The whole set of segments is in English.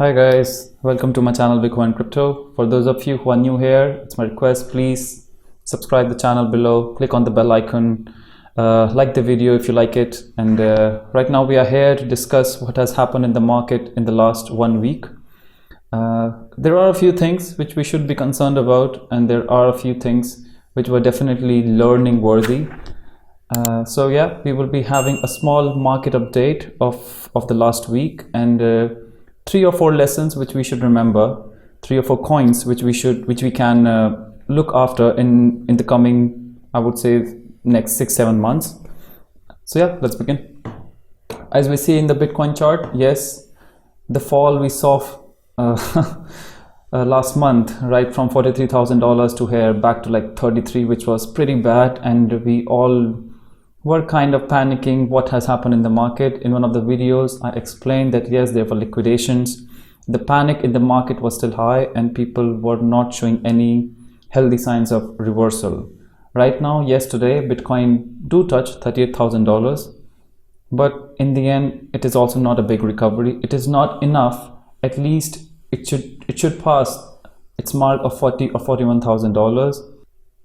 Hi guys, welcome to my channel Bitcoin Crypto. For those of you who are new here, it's my request, please subscribe the channel below, click on the bell icon, like the video if you like it. And right now we are here to discuss what has happened in the market in the last 1 week. There are a few things which we should be concerned about, and there are a few things which were definitely learning worthy. So yeah, we will be having a small market update of the last week, and 3 or 4 lessons which we should remember, 3 or 4 coins which we can look after in the coming, I would say, next 6-7 months. So yeah, let's begin. As we see in the Bitcoin chart, yes, the fall we saw last month, right from $43,000 to here back to like 33, which was pretty bad, and we all were kind of panicking what has happened in the market. In one of the videos I explained that yes, there were liquidations, the panic in the market was still high, and people were not showing any healthy signs of reversal. Right now, yesterday Bitcoin do touch $38,000, but in the end it is also not a big recovery. It is not enough. At least it should pass its mark of $40,000 or $41,000,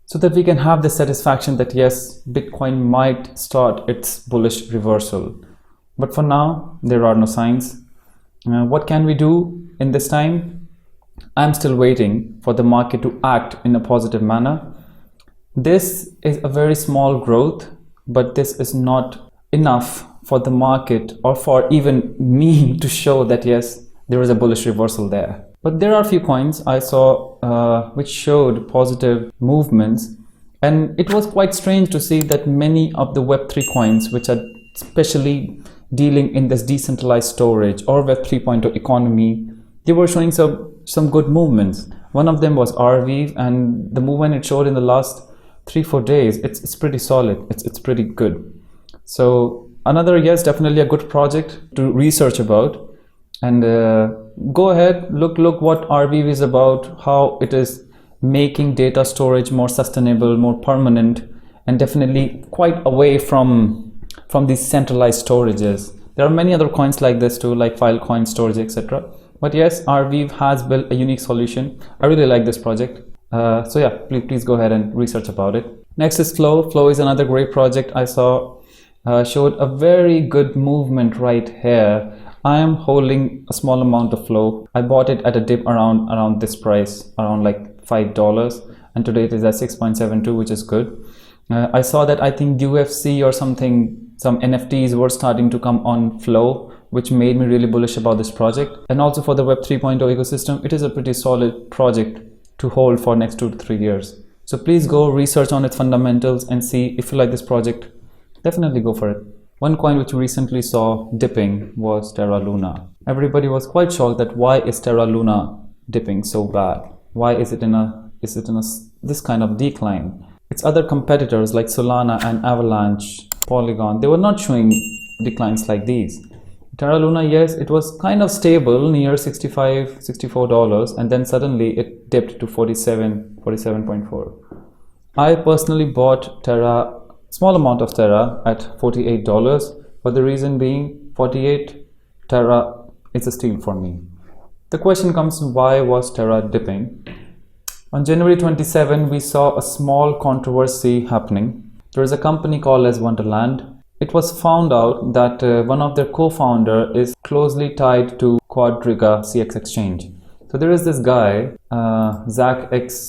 so that we can have the satisfaction that yes, Bitcoin might start its bullish reversal. But for now, there are no signs. What can we do in this time? I'm still waiting for the market to act in a positive manner. This is a very small growth, but this is not enough for the market or for even me to show that yes, there is a bullish reversal there. But there are a few coins I saw which showed positive movements, and it was quite strange to see that many of the Web3 coins, which are especially dealing in this decentralized storage or Web 3.0 economy, they were showing some good movements. One of them was RV, and the movement it showed in the last 3-4 days, it's pretty solid. It's pretty good. So another, yes, definitely a good project to research about. And go ahead, look what RV is about, how it is making data storage more sustainable, more permanent, and definitely quite away from these centralized storages. There are many other coins like this too, like Filecoin storage, etc. But yes, RV has built a unique solution. I really like this project. So yeah, please go ahead and research about it. Next is Flow. Flow is another great project I saw, showed a very good movement right here. I am holding a small amount of Flow. I bought it at a dip around this price, around like $5, and today it is at 6.72, which is good. I saw that I think UFC or something, some NFTs were starting to come on Flow, which made me really bullish about this project. And also for the Web 3.0 ecosystem, it is a pretty solid project to hold for next 2 to 3 years. So please go research on its fundamentals and see if you like this project. Definitely go for it. One coin which we recently saw dipping was Terra Luna. Everybody was quite shocked that why is Terra Luna dipping so bad? Why is it in this kind of decline? Its other competitors like Solana and Avalanche, Polygon, they were not showing declines like these. Terra Luna, yes, it was kind of stable near $65, $64, and then suddenly it dipped to 47.4. I personally bought Terra, small amount of Terra, at $48, but the reason being 48 Terra is a steal for me. The question comes, why was Terra dipping? On January 27, we saw a small controversy happening. There is a company called as Wonderland. It was found out that one of their co-founder is closely tied to Quadriga CX exchange. So there is this guy, ZachXBT.eth.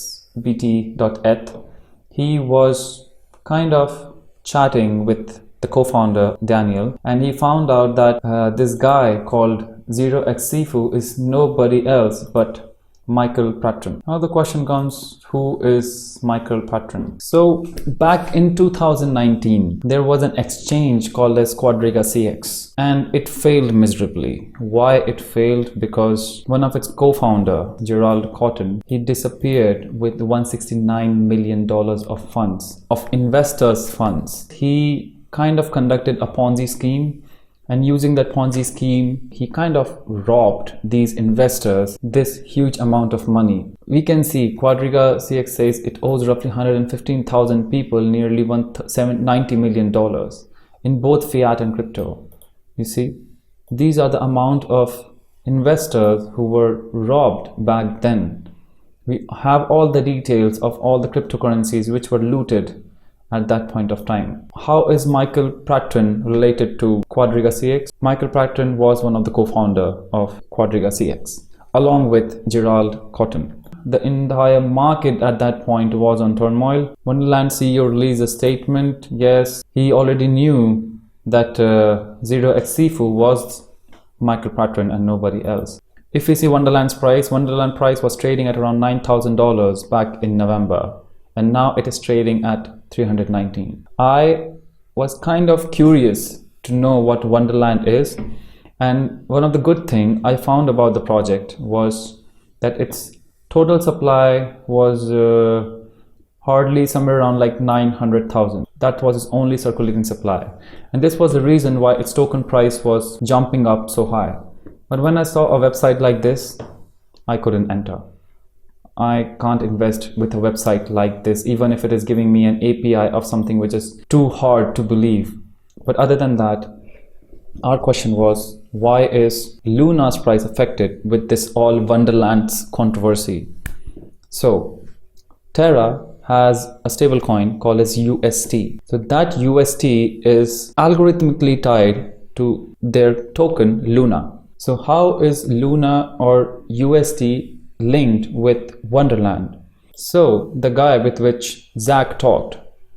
He was kind of chatting with the co-founder Daniel, and he found out that this guy called 0xSifu is nobody else but Michael Patron. Now the question comes, who is Michael Patron? So back in 2019, there was an exchange called as Quadriga CX, and it failed miserably. Why it failed? Because one of its co-founder, Gerald Cotton, he disappeared with $169 million of funds, of investors' funds. He kind of conducted a Ponzi scheme, and using that Ponzi scheme, he kind of robbed these investors this huge amount of money. We can see Quadriga CX says it owes roughly 115,000 people nearly $90 million in both fiat and crypto. You see, these are the amount of investors who were robbed back then. We have all the details of all the cryptocurrencies which were looted at that point of time. How is Michael Prattrin related to Quadriga CX? Michael Prattrin was one of the co-founder of Quadriga CX, along with Gerald Cotton. The entire market at that point was on turmoil. Wonderland CEO released a statement. Yes, he already knew that 0x Sifu was Michael Prattrin and nobody else. If we see Wonderland price was trading at around $9,000 back in November, and now it is trading at 319. I was kind of curious to know what Wonderland is, and one of the good things I found about the project was that its total supply was hardly somewhere around like 900,000. That was its only circulating supply, and this was the reason why its token price was jumping up so high. But when I saw a website like this, I couldn't enter. I can't invest with a website like this, even if it is giving me an API of something which is too hard to believe. But other than that, our question was, why is Luna's price affected with this all Wonderland's controversy? So Terra has a stable coin called as UST. So that UST is algorithmically tied to their token Luna. So how is Luna or UST linked with Wonderland? So the guy with which Zach talked,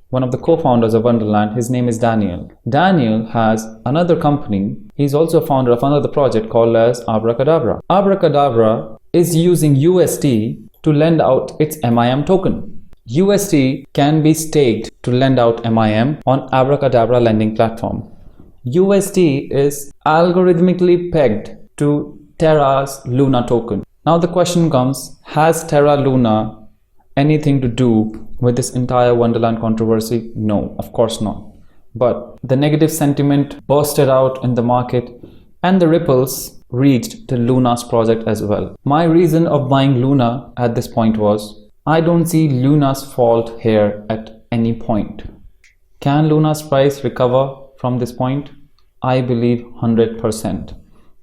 one of the co-founders of Wonderland, his name is Daniel. Daniel has another company. He's also a founder of another project called as Abracadabra. Abracadabra is using UST to lend out its MIM token. UST can be staked to lend out MIM on Abracadabra lending platform. UST is algorithmically pegged to Terra's Luna token. Now the question comes, has Terra Luna anything to do with this entire Wonderland controversy? No, of course not. But the negative sentiment bursted out in the market and the ripples reached to Luna's project as well. My reason of buying Luna at this point was, I don't see Luna's fault here at any point. Can Luna's price recover from this point? I believe 100%.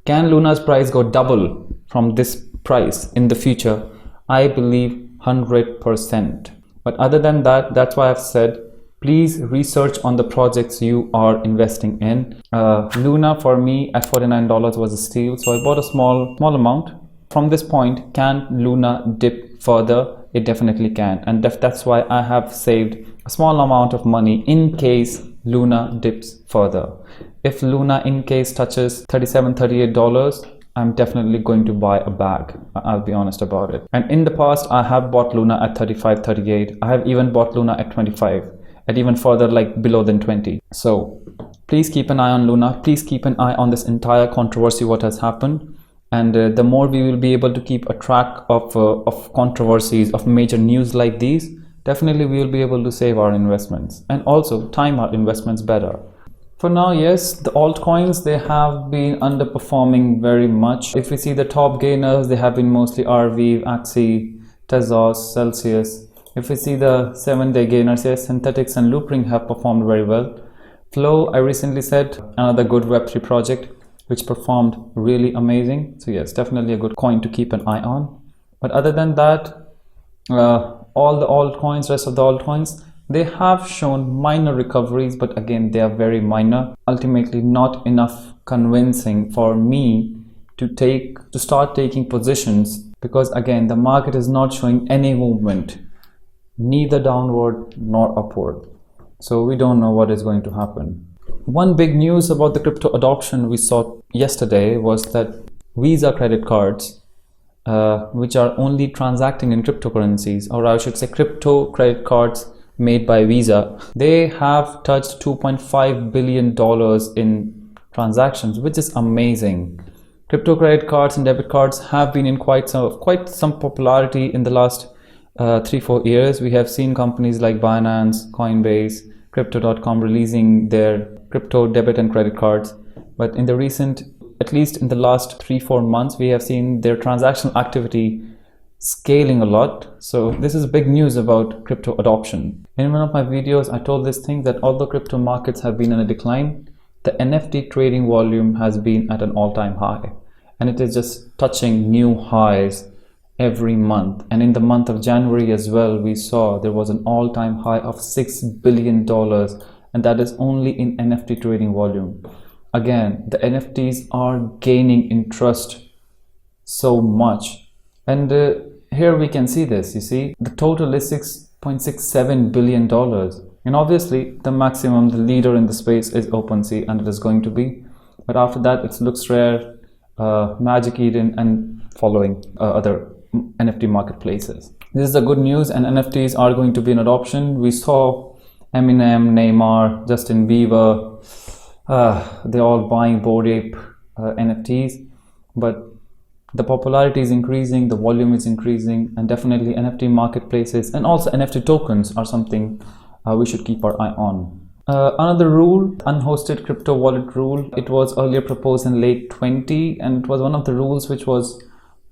Can Luna's price go double from this price in the future? I believe 100%. But other than that, that's why I've said, please research on the projects you are investing in. Luna for me at $49 was a steal, so I bought a small amount. From this point, can Luna dip further? It definitely can, and that's why I have saved a small amount of money in case Luna dips further. If Luna in case touches $37-38, I'm definitely going to buy a bag. I'll be honest about it. And in the past, I have bought Luna at 35-38. I have even bought Luna at 25, at even further like below than 20. So please keep an eye on Luna. Please keep an eye on this entire controversy, what has happened. And the more we will be able to keep a track of controversies, of major news like these, definitely we will be able to save our investments and also time our investments better. For now, yes, the altcoins, they have been underperforming very much. If we see the top gainers, they have been mostly Arweave, Axie, Tezos, Celsius. If we see the 7-day gainers, yes, Synthetics and Loopring have performed very well. Flow, I recently said, another good Web3 project which performed really amazing. So yes, definitely a good coin to keep an eye on. But other than that, all the altcoins, rest of the altcoins, they have shown minor recoveries, but again, they are very minor. Ultimately, not enough convincing for me to start taking positions, because again, the market is not showing any movement, neither downward nor upward. So we don't know what is going to happen. One big news about the crypto adoption we saw yesterday was that Visa credit cards, which are only transacting in cryptocurrencies, or I should say crypto credit cards made by Visa, they have touched $2.5 billion in transactions, which is amazing. Crypto credit cards and debit cards have been in quite some popularity in the last 3-4 years. We have seen companies like Binance, Coinbase, Crypto.com releasing their crypto debit and credit cards. But in the recent, at least in the last 3-4 months, we have seen their transactional activity scaling a lot. So this is big news about crypto adoption. In one of my videos, I told this thing that although crypto markets have been in a decline, the NFT trading volume has been at an all-time high. and it is just touching new highs every month. And in the month of January as well, we saw there was an all-time high of $6 billion, and that is only in NFT trading volume. Again, the NFTs are gaining interest so much, and here we can see this. You see, the total is $6.67 billion, and obviously the maximum, the leader in the space is OpenSea, and it is going to be. But after that, it's LooksRare, Magic Eden, and following other NFT marketplaces. This is the good news, and NFTs are going to be an adoption. We saw Eminem, Neymar, Justin Bieber, they're all buying Bored Ape NFTs, but the popularity is increasing, the volume is increasing, and definitely NFT marketplaces and also NFT tokens are something we should keep our eye on. Another rule, unhosted crypto wallet rule. It was earlier proposed in late 20, and it was one of the rules which was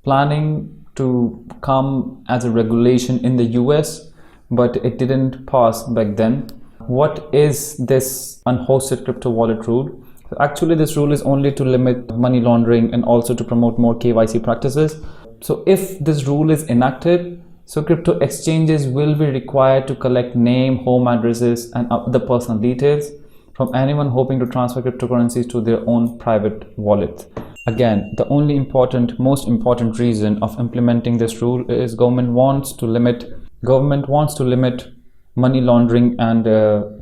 planning to come as a regulation in the US, but it didn't pass back then. What is this unhosted crypto wallet rule? Actually, this rule is only to limit money laundering and also to promote more KYC practices. So if this rule is enacted, so crypto exchanges will be required to collect name, home addresses, and other personal details from anyone hoping to transfer cryptocurrencies to their own private wallet. Again, the only most important reason of implementing this rule is government wants to limit money laundering and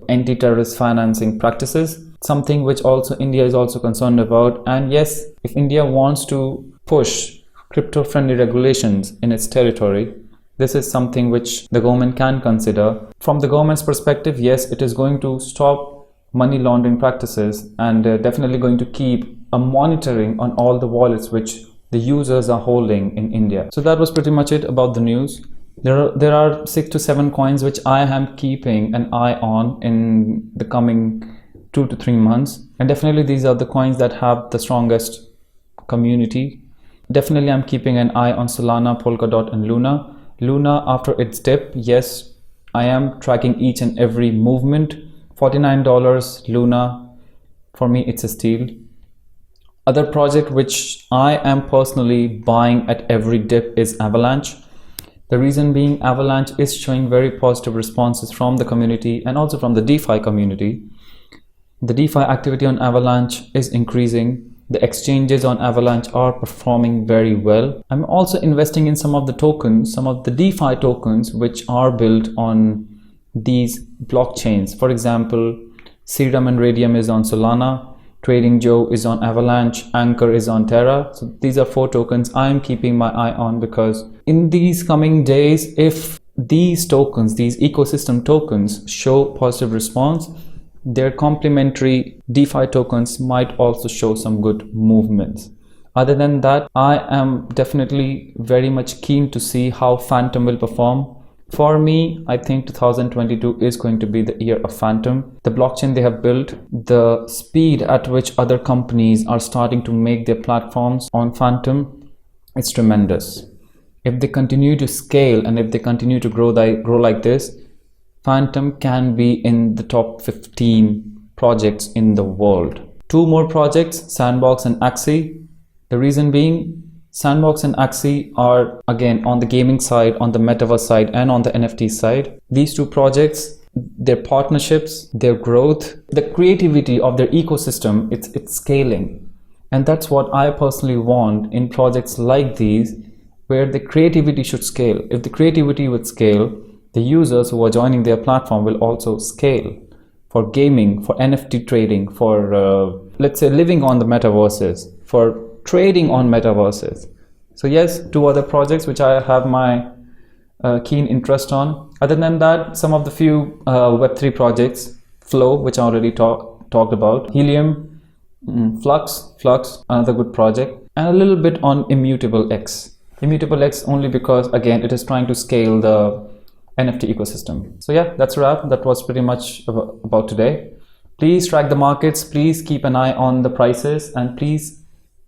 anti-terrorist financing practices, something which also India is also concerned about. And yes, if India wants to push crypto-friendly regulations in its territory, this is something which the government can consider. From the government's perspective, yes, it is going to stop money laundering practices and definitely going to keep a monitoring on all the wallets which the users are holding in India. So that was pretty much it about the news. There are 6 to 7 coins which I am keeping an eye on in the coming 2 to 3 months, and definitely these are the coins that have the strongest community. Definitely I'm keeping an eye on Solana, Polkadot, and Luna. Luna, after its dip, yes, I am tracking each and every movement. $49 Luna, for me it's a steal. Other project which I am personally buying at every dip is Avalanche. The reason being, Avalanche is showing very positive responses from the community and also from the DeFi community. The DeFi activity on Avalanche is increasing. The exchanges on Avalanche are performing very well. I'm also investing in some of the tokens, some of the DeFi tokens which are built on these blockchains. For example, Serum and Radium is on Solana, Trading Joe is on Avalanche, Anchor is on Terra. So these are 4 tokens I'm keeping my eye on, because in these coming days, if these tokens, these ecosystem tokens, show positive response, their complementary DeFi tokens might also show some good movements. Other than that, I am definitely very much keen to see how Phantom will perform. For me, I think 2022 is going to be the year of Phantom. The blockchain they have built, the speed at which other companies are starting to make their platforms on Phantom, it's tremendous. If they continue to scale and if they continue to grow like this, Phantom can be in the top 15 projects in the world. 2 more projects, Sandbox and Axie. The reason being, Sandbox and Axie are again on the gaming side, on the metaverse side, and on the NFT side. These 2 projects, their partnerships, their growth, the creativity of their ecosystem, it's scaling. And that's what I personally want in projects like these, where the creativity should scale. If the creativity would scale, the users who are joining their platform will also scale for gaming, for NFT trading, for let's say living on the metaverses, for trading on metaverses. So yes, 2 other projects which I have my keen interest on. Other than that, some of the few Web3 projects, Flow, which I already talked about, Helium, Flux, another good project, and a little bit on Immutable X. Immutable X only because again it is trying to scale the NFT ecosystem. So yeah, that's a wrap. That was pretty much about today. Please track the markets, please keep an eye on the prices, and please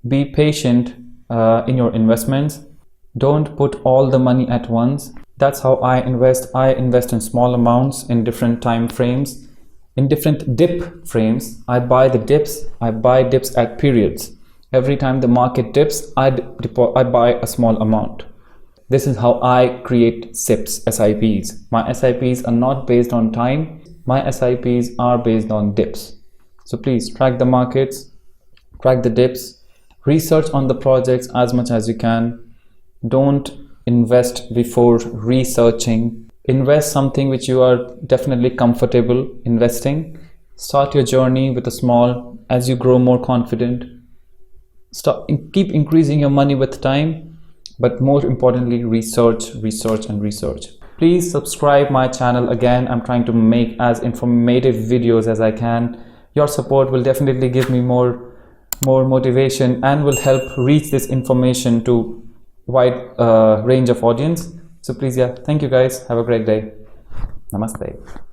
be patient in your investments. Don't put all the money at once. That's how I invest. I invest in small amounts in different time frames, in different dip frames. I buy dips at periods. Every time the market dips, I buy a small amount. This is how I create SIPs. My SIPs are not based on time. My SIPs are based on dips. So please track the markets, track the dips, research on the projects as much as you can. Don't invest before researching. Invest something which you are definitely comfortable investing. Start your journey with a small. As you grow more confident, keep increasing your money with time, but more importantly, research. Please subscribe my channel. Again, I'm trying to make as informative videos as I can. Your support will definitely give me more motivation and will help reach this information to wide range of audience. So please, yeah, thank you guys. Have a great day. Namaste.